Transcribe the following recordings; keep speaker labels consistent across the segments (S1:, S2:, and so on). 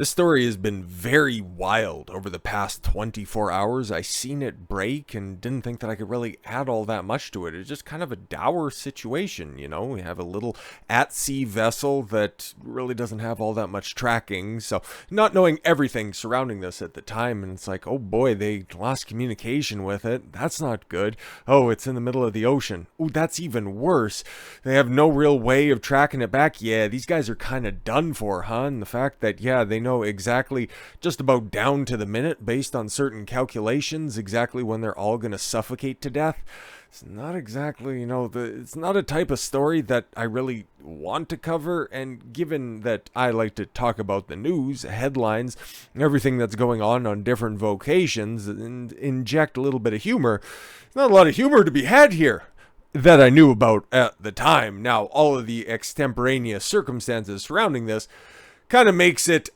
S1: This story has been very wild over the past 24 hours. I seen it break and didn't think that I could really add all that much to it. It's just kind of a dour situation, you know. We have a little at-sea vessel that really doesn't have all that much tracking. So not knowing everything surrounding this at the time, and it's like, oh boy, they lost communication with it. That's not good. Oh, it's in the middle of the ocean. Ooh, that's even worse. They have no real way of tracking it back. Yeah, these guys are kind of done for, huh? And the fact that, yeah, they know exactly just about down to the minute based on certain calculations exactly when they're all going to suffocate to death. It's not exactly, it's not a type of story that I really want to cover, and given that I like to talk about the news, headlines, everything that's going on different vocations, and inject a little bit of humor, there's not a lot of humor to be had here that I knew about at the time. Now, all of the extemporaneous circumstances surrounding this kind of makes it,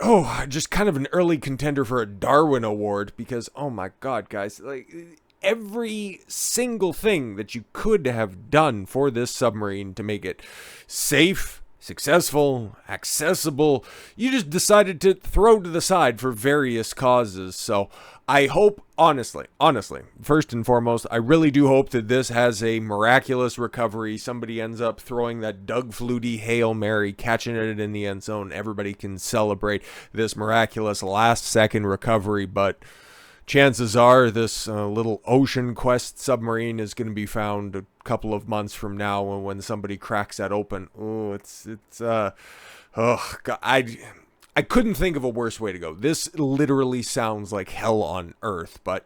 S1: just kind of an early contender for a Darwin Award, because, oh my God, guys, like, every single thing that you could have done for this submarine to make it safe, successful, accessible, you just decided to throw to the side for various causes. So I hope, honestly, first and foremost, I really do hope that this has a miraculous recovery. Somebody ends up throwing that Doug Flutie Hail Mary, catching it in the end zone. Everybody can celebrate this miraculous last-second recovery, but chances are this little Ocean Quest submarine is going to be found a couple of months from now when somebody cracks that open. Oh, God, I couldn't think of a worse way to go. This literally sounds like hell on earth, but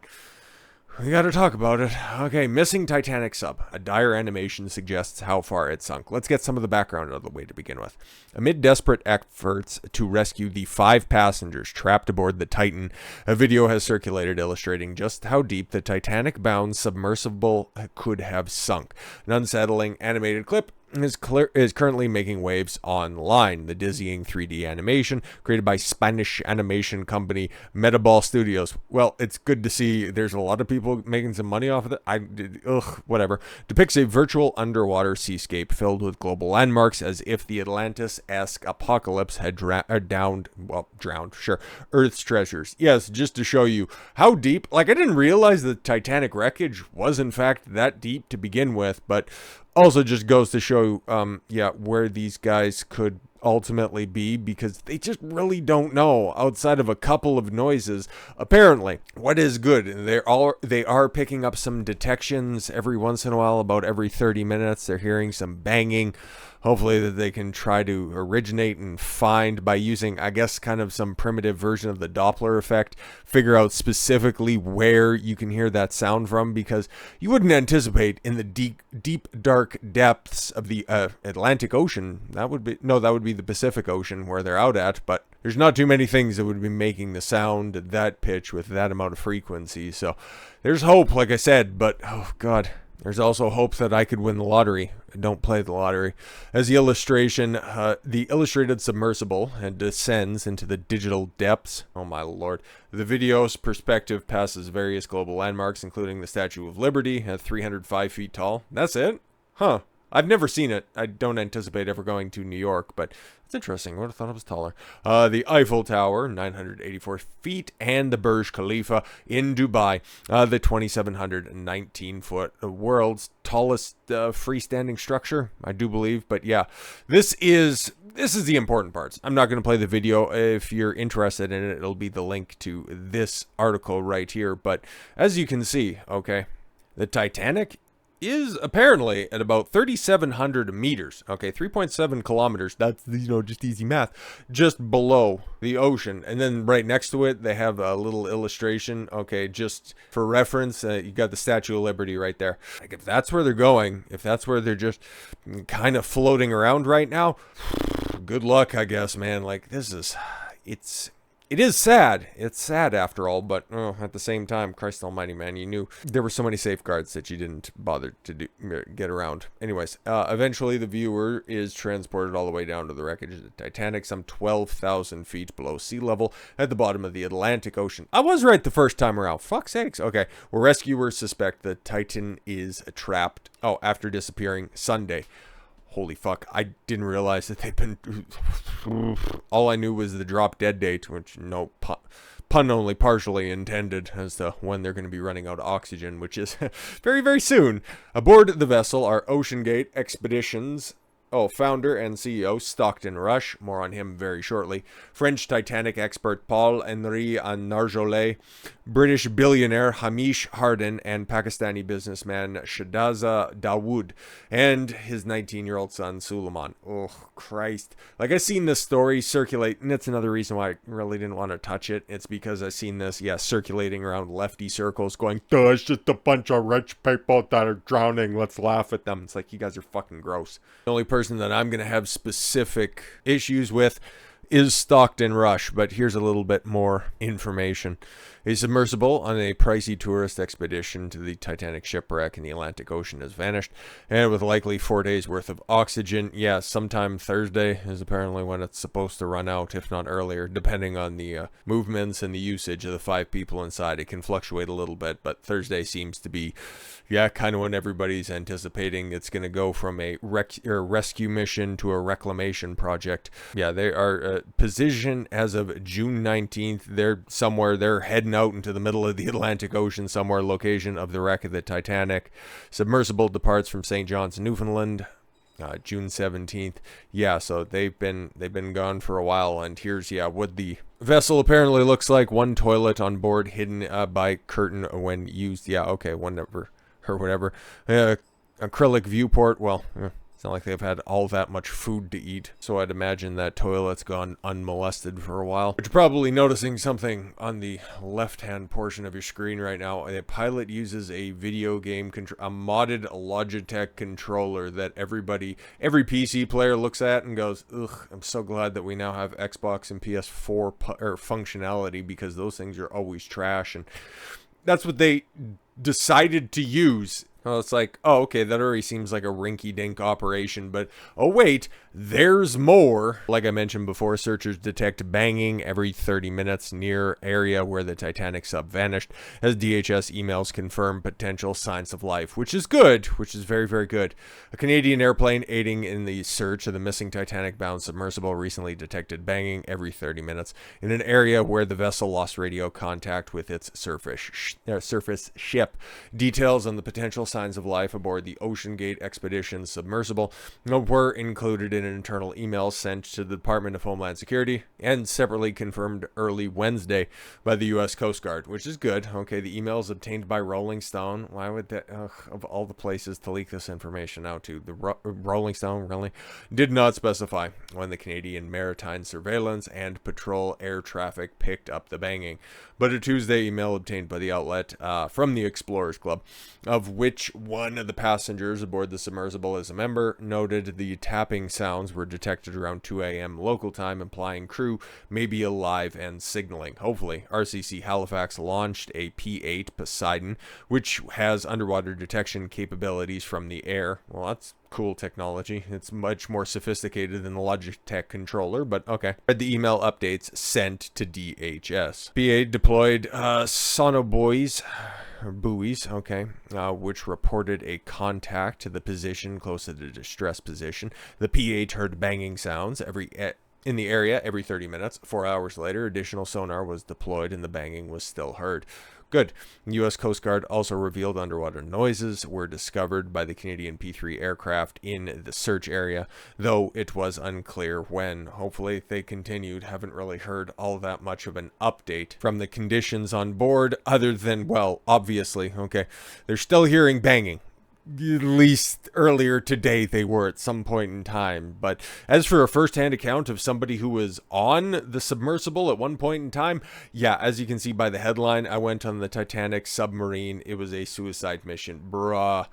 S1: we gotta talk about it. Okay, missing Titanic sub. A dire animation suggests how far it sunk. Let's get some of the background out of the way to begin with. Amid desperate efforts to rescue the 5 passengers trapped aboard the Titan, a video has circulated illustrating just how deep the Titanic-bound submersible could have sunk. An unsettling animated clip is currently making waves online. The dizzying 3D animation created by Spanish animation company Metaball Studios. Well, it's good to see there's a lot of people making some money off of it. Whatever. Depicts a virtual underwater seascape filled with global landmarks, as if the Atlantis-esque apocalypse had drowned Earth's treasures. Yes, just to show you how deep. Like, I didn't realize the Titanic wreckage was in fact that deep to begin with, but also just goes to show, where these guys could ultimately be, because they just really don't know outside of a couple of noises. Apparently, what is good, they are picking up some detections every once in a while. About every 30 minutes, they're hearing some banging. Hopefully that they can try to originate and find, by using, I guess, kind of some primitive version of the Doppler effect, figure out specifically where you can hear that sound from, because you wouldn't anticipate in the deep, dark depths of the Atlantic Ocean. That would be the Pacific Ocean where they're out at, but there's not too many things that would be making the sound at that pitch with that amount of frequency. So there's hope, like I said, but oh God. There's also hope that I could win the lottery. I don't play the lottery. As the illustration, the illustrated submersible descends into the digital depths. Oh my lord. The video's perspective passes various global landmarks, including the Statue of Liberty at 305 feet tall. That's it? Huh. I've never seen it. I don't anticipate ever going to New York, but it's interesting. I would have thought it was taller. The Eiffel Tower, 984 feet, and the Burj Khalifa in Dubai, the 2,719-foot, world's tallest freestanding structure, I do believe. But yeah, this is the important parts. I'm not going to play the video. If you're interested in it, it'll be the link to this article right here. But as you can see, okay, the Titanic is apparently at about 3,700 meters, okay, 3.7 kilometers, that's, just easy math, just below the ocean. And then right next to it, they have a little illustration, okay, just for reference, you got the Statue of Liberty right there. Like, if that's where they're going, if that's where they're just kind of floating around right now, good luck, I guess, man. Like, it is sad. It's sad after all, but at the same time, Christ almighty, man, you knew there were so many safeguards that you didn't bother to get around. Anyways, eventually the viewer is transported all the way down to the wreckage of the Titanic, some 12,000 feet below sea level at the bottom of the Atlantic Ocean. I was right the first time around. Fuck's sakes. Okay, where rescuers suspect the Titan is trapped. Oh, after disappearing Sunday. holy fuck, I didn't realize that they'd been... All I knew was the drop dead date, which, no, pun only partially intended as to when they're going to be running out of oxygen, which is very, very soon. Aboard the vessel are OceanGate Expeditions... founder and CEO Stockton Rush, more on him very shortly. French Titanic expert Paul-Henri Narjolet, British billionaire Hamish Harden, and Pakistani businessman Shahdaza Dawood, and his 19-year-old son Suleiman. Oh, Christ. Like, I've seen this story circulate, and that's another reason why I really didn't want to touch it. It's because I've seen this, circulating around lefty circles going, "Duh, it's just a bunch of rich people that are drowning. Let's laugh at them." It's like, you guys are fucking gross. The only person that I'm going to have specific issues with is Stockton Rush, but here's a little bit more information. A submersible on a pricey tourist expedition to the Titanic shipwreck in the Atlantic Ocean has vanished, and with likely 4 days worth of oxygen. Yeah, sometime Thursday is apparently when it's supposed to run out, if not earlier, depending on the movements and the usage of the 5 people inside. It can fluctuate a little bit, but Thursday seems to be, kind of when everybody's anticipating it's going to go from a rescue mission to a reclamation project. Yeah, they are positioned as of June 19th. They're heading out into the middle of the Atlantic Ocean somewhere, location of the wreck of the Titanic. Submersible departs from St. John's, Newfoundland, June 17th. Yeah, so they've been gone for a while, and here's what the vessel apparently looks like. One toilet on board hidden by curtain when used. Yeah, okay, whatever. Acrylic viewport. Well, it's not like they've had all that much food to eat, so I'd imagine that toilet's gone unmolested for a while. But you're probably noticing something on the left-hand portion of your screen right now. The pilot uses a video game, a modded Logitech controller that every PC player looks at and goes, "Ugh, I'm so glad that we now have Xbox and PS4 functionality, because those things are always trash." And that's what they decided to use. Well, it's like, oh, okay, that already seems like a rinky-dink operation, but oh wait, there's more. Like I mentioned before, searchers detect banging every 30 minutes near area where the Titanic sub vanished, as DHS emails confirm potential signs of life, which is good, which is very, very good. A Canadian airplane aiding in the search of the missing Titanic-bound submersible recently detected banging every 30 minutes in an area where the vessel lost radio contact with its surface ship. Details on the potential signs of life aboard the OceanGate Expedition submersible were included in an internal email sent to the Department of Homeland Security and separately confirmed early Wednesday by the U.S. Coast Guard, which is good. Okay, the email is obtained by Rolling Stone. Why would that, of all the places to leak this information out to, the Rolling Stone really did not specify when the Canadian Maritime Surveillance and Patrol Air Traffic picked up the banging. But a Tuesday email obtained by the outlet from the Explorers Club, of which one of the passengers aboard the submersible is a member, noted the tapping sounds were detected around 2 a.m. local time, implying crew may be alive and signaling. Hopefully, RCC Halifax launched a P-8 Poseidon, which has underwater detection capabilities from the air. Well, that's cool technology. It's much more sophisticated than the Logitech controller, but okay. Read the email updates sent to DHS. P-8 deployed sonobuoys, which reported a contact to the position close to the distress position. The P-8 heard banging sounds in the area every 30 minutes. 4 hours later, additional sonar was deployed and the banging was still heard. Good. The U.S. Coast Guard also revealed underwater noises were discovered by the Canadian P-3 aircraft in the search area, though it was unclear when. Hopefully they continued. Haven't really heard all that much of an update from the conditions on board, other than, well, obviously, okay, they're still hearing banging. At least earlier today they were at some point in time. But as for a first-hand account of somebody who was on the submersible at one point in time, yeah, as you can see by the headline, I went on the Titanic submarine. It was a suicide mission. Bruh.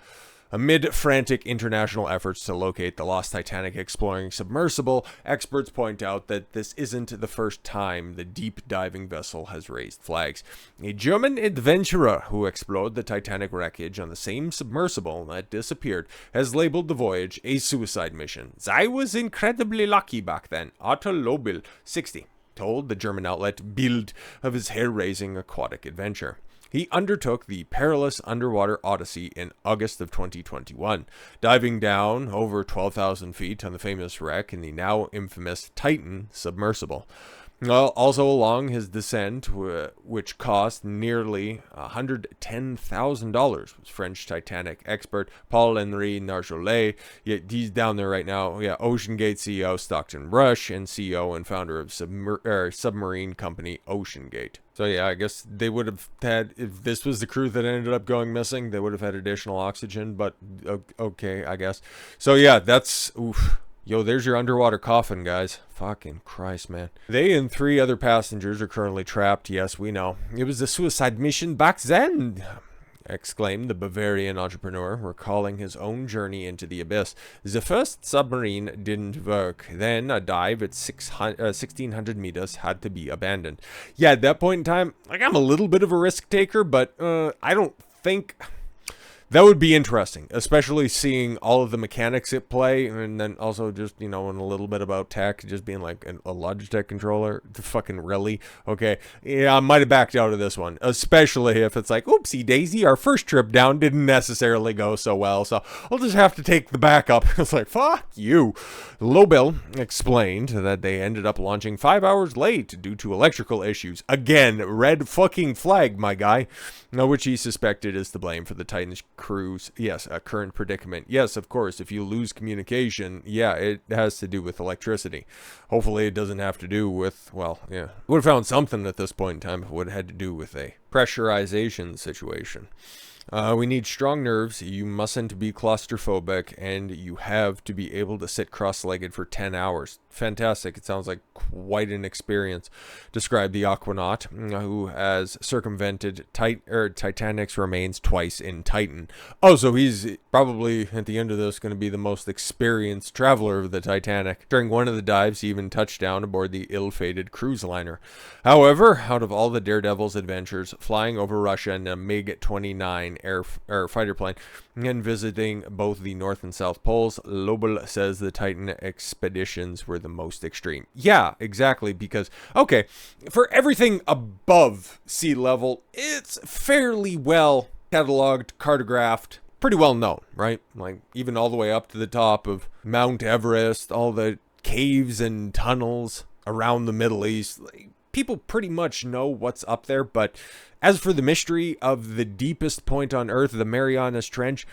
S1: Amid frantic international efforts to locate the lost Titanic exploring submersible, experts point out that this isn't the first time the deep diving vessel has raised flags. A German adventurer who explored the Titanic wreckage on the same submersible that disappeared has labeled the voyage a suicide mission. "I was incredibly lucky back then," Otto Lobel, 60, told the German outlet Bild of his hair-raising aquatic adventure. He undertook the perilous underwater odyssey in August of 2021, diving down over 12,000 feet on the famous wreck in the now infamous Titan submersible. Well, also along his descent, which cost nearly $110,000, was French Titanic expert Paul-Henri Narjolet. Yeah, he's down there right now. Yeah, OceanGate CEO Stockton Rush and CEO and founder of submarine company OceanGate. So yeah, I guess they would have had, if this was the crew that ended up going missing, they would have had additional oxygen, but okay, I guess. So yeah, that's, oof. Yo, there's your underwater coffin, guys. Fucking Christ, man. They and 3 other passengers are currently trapped. Yes, we know. It was a suicide mission back then, exclaimed the Bavarian entrepreneur, recalling his own journey into the abyss. The first submarine didn't work. Then a dive at 1,600 meters had to be abandoned. Yeah, at that point in time, like, I'm a little bit of a risk taker, but I don't think... That would be interesting, especially seeing all of the mechanics at play, and then also just, you know, and a little bit about tech, just being like a Logitech controller. Fucking really? Okay. Yeah, I might have backed out of this one, especially if it's like, oopsie daisy, our first trip down didn't necessarily go so well, so I'll just have to take the backup. It's like, fuck you. Low Bill explained that they ended up launching 5 hours late due to electrical issues. Again, red fucking flag, my guy. Now, which he suspected is to blame for the Titan's crew's, yes, a current predicament. Yes, of course, if you lose communication, yeah, it has to do with electricity. Hopefully it doesn't have to do with, well, yeah. Would have found something at this point in time if it would have had to do with a pressurization situation. We need strong nerves, you mustn't be claustrophobic, and you have to be able to sit cross-legged for 10 hours. Fantastic. It sounds like quite an experience, described the Aquanaut, who has circumvented Titanic's remains twice in Titan. Oh, so he's probably, at the end of this, going to be the most experienced traveler of the Titanic. During one of the dives, he even touched down aboard the ill-fated cruise liner. However, out of all the Daredevil's adventures, flying over Russia in a MiG-29 air fighter plane and visiting both the North and South Poles, Lobel says the Titan expeditions were the most extreme. Yeah, exactly, because, okay, for everything above sea level, it's fairly well cataloged, cartographed, pretty well known, right? Like, even all the way up to the top of Mount Everest, all the caves and tunnels around the Middle East, like, people pretty much know what's up there, but as for the mystery of the deepest point on Earth, the Marianas Trench,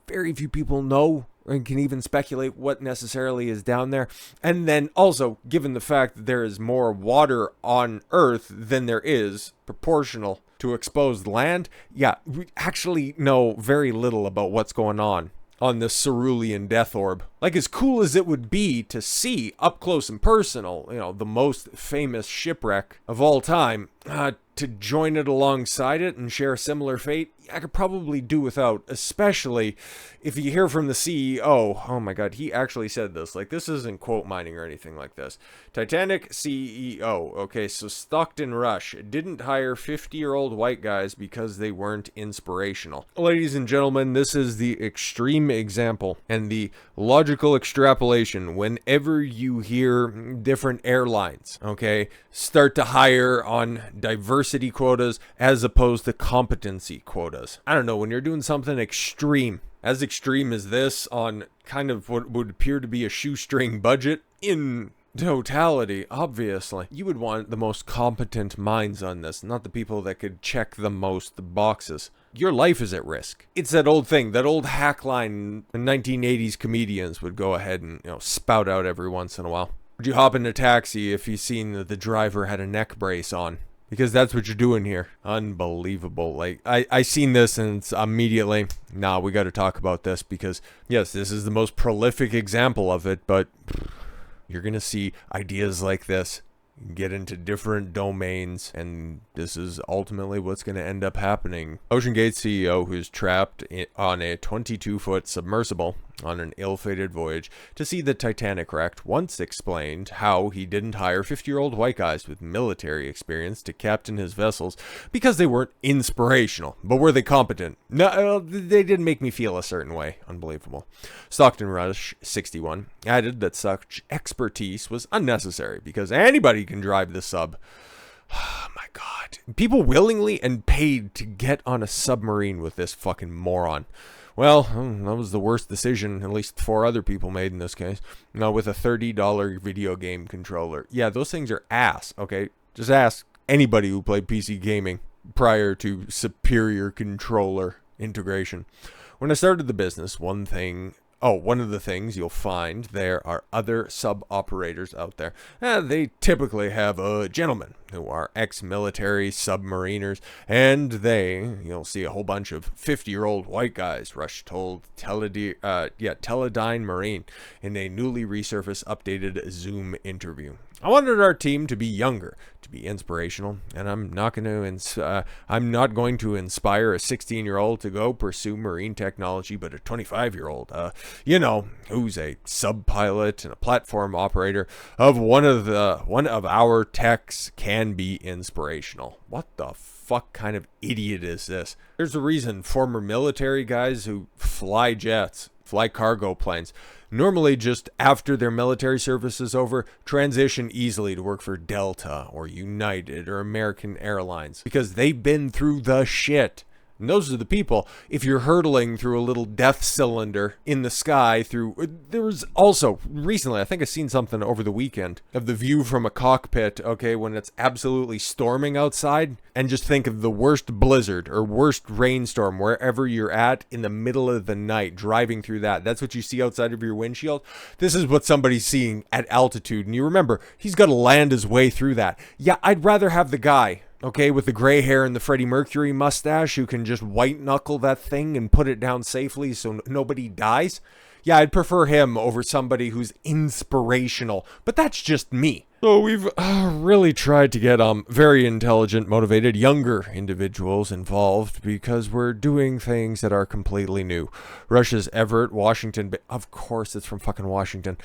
S1: very few people know and can even speculate what necessarily is down there. And then also, given the fact that there is more water on Earth than there is proportional to exposed land, yeah, we actually know very little about what's going on this cerulean death orb. Like, as cool as it would be to see up close and personal, you know, the most famous shipwreck of all time, to join it alongside it and share a similar fate, I could probably do without, especially if you hear from the CEO. Oh my god, he actually said this. Like, this isn't quote mining or anything like this. Titanic CEO. Okay, so Stockton Rush didn't hire 50-year-old white guys because they weren't inspirational. Ladies and gentlemen, this is the extreme example and the logical extrapolation whenever you hear different airlines, okay, start to hire on diversity quotas as opposed to competency quotas. I don't know, when you're doing something extreme as this on kind of what would appear to be a shoestring budget in totality, obviously, you would want the most competent minds on this, not the people that could check the most boxes. Your life is at risk. It's that old thing, that old hack line 1980s comedians would go ahead and, you know, spout out every once in a while. Would you hop in a taxi if you seen that the driver had a neck brace on? Because that's what you're doing here. Unbelievable. Like, I seen this and it's immediately, nah, we got to talk about this because, yes, this is the most prolific example of it, but you're going to see ideas like this get into different domains, and this is ultimately what's going to end up happening. OceanGate CEO, who's trapped on a 22-foot submersible on an ill-fated voyage to see the Titanic wrecked, once explained how he didn't hire 50-year-old white guys with military experience to captain his vessels because they weren't inspirational. But were they competent? No, they didn't make me feel a certain way. Unbelievable. Stockton Rush, 61, added that such expertise was unnecessary because anybody can drive the sub. Oh my god. People willingly and paid to get on a submarine with this fucking moron. Well, that was the worst decision at least 4 other people made in this case. Now, with a $30 video game controller. Yeah, those things are ass, okay? Just ask anybody who played PC gaming prior to superior controller integration. When I started the business, one of the things you'll find there are other sub-operators out there. They typically have gentlemen who are ex-military submariners, and you'll see a whole bunch of 50-year-old white guys, Rush told Teledyne Marine in a newly resurfaced updated Zoom interview. I wanted our team to be younger, to be inspirational, and I'm not going to inspire a 16-year-old to go pursue marine technology, but a 25-year-old, who's a sub pilot and a platform operator of one of our techs can be inspirational. What the fuck kind of idiot is this? There's a reason former military guys who fly jets, fly cargo planes, normally just after their military service is over, transition easily to work for Delta or United or American Airlines because they've been through the shit. And those are the people, if you're hurtling through a little death cylinder in the sky there was also, recently, I think I've seen something over the weekend of the view from a cockpit, okay, when it's absolutely storming outside, and just think of the worst blizzard or worst rainstorm wherever you're at in the middle of the night, driving through that. That's what you see outside of your windshield. This is what somebody's seeing at altitude. And you remember, he's got to land his way through that. Yeah, I'd rather have the guy, okay, with the gray hair and the Freddie Mercury mustache who can just white knuckle that thing and put it down safely so nobody dies. Yeah, I'd prefer him over somebody who's inspirational, but that's just me. So we've really tried to get very intelligent, motivated, younger individuals involved because we're doing things that are completely new. Russia's Everett, Washington, of course it's from fucking Washington,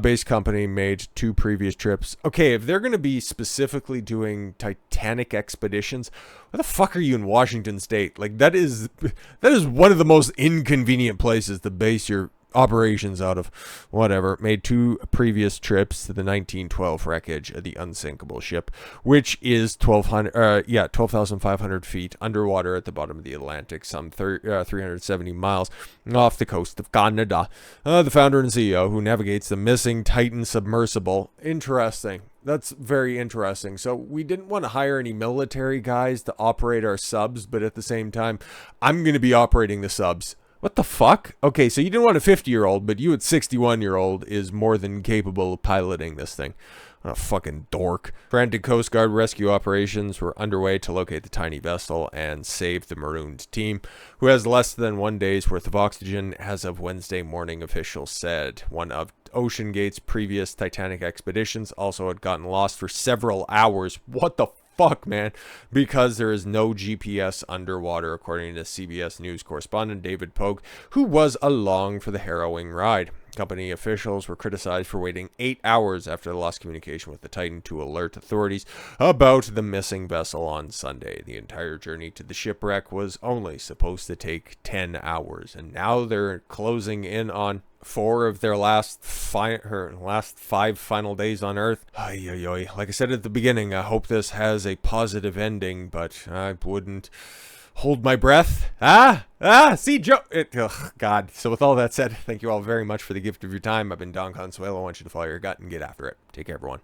S1: based company made 2 previous trips. Okay, if they're going to be specifically doing Titanic expeditions, why the fuck are you in Washington State? Like, that is one of the most inconvenient places to base your operations out of. Whatever. Made 2 previous trips to the 1912 wreckage of the unsinkable ship, which is 12,500 feet underwater at the bottom of the Atlantic, some 370 miles off the coast of Canada. The founder and CEO who navigates the missing Titan submersible. Interesting. That's very interesting. So we didn't want to hire any military guys to operate our subs, but at the same time, I'm going to be operating the subs. What the fuck? Okay, so you didn't want a 50-year-old, but you at 61-year-old is more than capable of piloting this thing. What a fucking dork. Frantic Coast Guard rescue operations were underway to locate the tiny vessel and save the marooned team, who has less than 1 day's worth of oxygen, as of Wednesday morning, officials said. One of OceanGate's previous Titanic expeditions also had gotten lost for several hours. What the fuck, man? Because there is no GPS underwater, according to CBS News correspondent David Pogue, who was along for the harrowing ride. Company officials were criticized for waiting 8 hours after they lost communication with the Titan to alert authorities about the missing vessel on Sunday. The entire journey to the shipwreck was only supposed to take 10 hours, and now they're closing in on 4 of their last 5 final days on Earth. Ay, ay, ay. Like I said at the beginning, I hope this has a positive ending, but I wouldn't hold my breath. See, Joe. God. So with all that said, thank you all very much for the gift of your time. I've been Don Consuelo. I want you to follow your gut and get after it. Take care, everyone.